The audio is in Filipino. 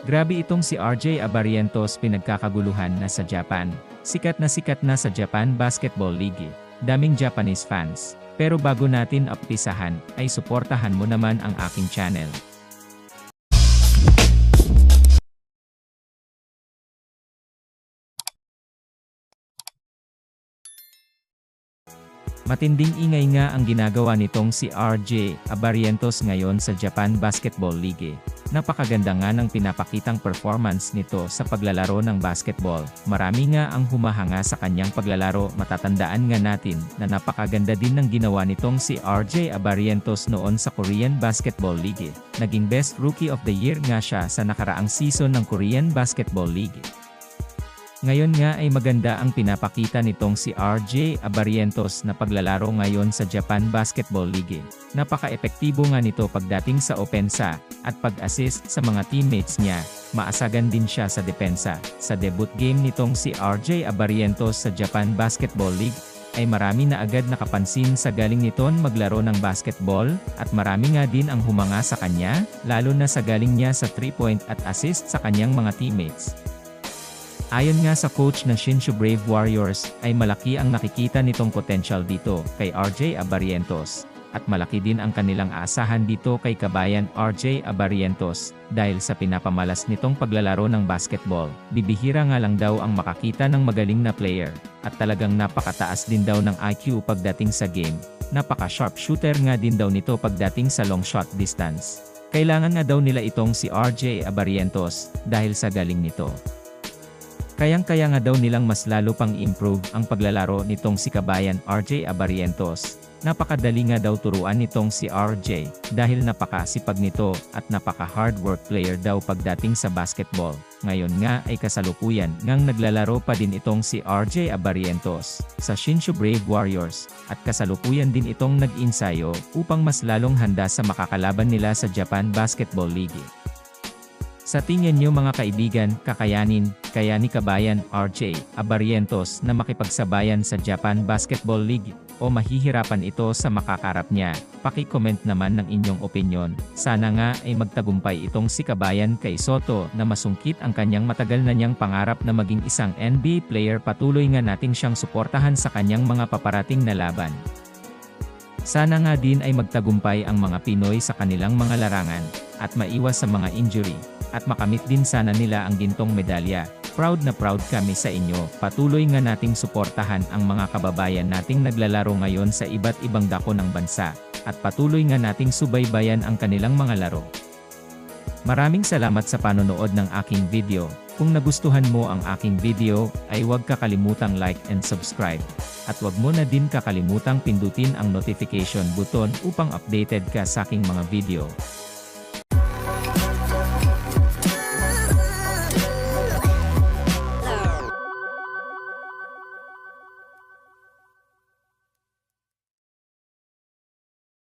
Grabe itong si RJ Abarientos, pinagkakaguluhan na sa Japan. Sikat na sa Japan Basketball League. Daming Japanese fans. Pero bago natin umpisahan, ay suportahan mo naman ang aking channel. Matinding ingay nga ang ginagawa nitong si RJ Abarientos ngayon sa Japan Basketball League. Napakaganda nga ng pinapakitang performance nito sa paglalaro ng basketball. Marami nga ang humahanga sa kanyang paglalaro. Matatandaan nga natin na napakaganda din ng ginawa nitong si RJ Abarientos noon sa Korean Basketball League. Naging Best Rookie of the Year nga siya sa nakaraang season ng Korean Basketball League. Ngayon nga ay maganda ang pinapakita nitong si RJ Abarientos na paglalaro ngayon sa Japan Basketball League. Napaka-epektibo nga nito pagdating sa opensa, at pag-assist sa mga teammates niya. Maasagan din siya sa depensa. Sa debut game nitong si RJ Abarientos sa Japan Basketball League, ay marami na agad nakapansin sa galing niton maglaro ng basketball, at marami nga din ang humanga sa kanya, lalo na sa galing niya sa 3-point at assist sa kanyang mga teammates. Ayon nga sa coach na Shinshu Brave Warriors, ay malaki ang nakikita nitong potential dito kay RJ Abarientos, at malaki din ang kanilang aasahan dito kay kabayan RJ Abarientos, dahil sa pinapamalas nitong paglalaro ng basketball. Bibihira nga lang daw ang makakita ng magaling na player, at talagang napakataas din daw ng IQ pagdating sa game. Napaka-sharp shooter nga din daw nito pagdating sa long shot distance. Kailangan nga daw nila itong si RJ Abarientos, dahil sa galing nito. Kayang-kaya nga daw nilang mas lalo pang improve ang paglalaro nitong si kabayan RJ Abarientos. Napakadali nga daw turuan nitong si RJ, dahil napakasipag nito, at napaka-hard work player daw pagdating sa basketball. Ngayon nga ay kasalukuyan ngang naglalaro pa din itong si RJ Abarientos sa Shinshu Brave Warriors, at kasalukuyan din itong nag-insayo upang mas lalong handa sa makakalaban nila sa Japan Basketball League. Sa tingin niyo mga kaibigan, kaya ni kabayan RJ Abarientos na makipagsabayan sa Japan Basketball League, o mahihirapan ito sa makakarap niya? Paki-comment naman ng inyong opinyon. Sana nga ay magtagumpay itong si kabayan kay Soto na masungkit ang kanyang matagal na niyang pangarap na maging isang NBA player. Patuloy nga nating siyang suportahan sa kanyang mga paparating na laban. Sana nga din ay magtagumpay ang mga Pinoy sa kanilang mga larangan, at maiwas sa mga injury, at makamit din sana nila ang gintong medalya. Proud na proud kami sa inyo. Patuloy nga nating suportahan ang mga kababayan nating naglalaro ngayon sa iba't ibang dako ng bansa, at patuloy nga nating subaybayan ang kanilang mga laro. Maraming salamat sa panonood ng aking video. Kung nagustuhan mo ang aking video, ay huwag kakalimutang like and subscribe. At huwag mo na din kakalimutang pindutin ang notification button upang updated ka sa aking mga video.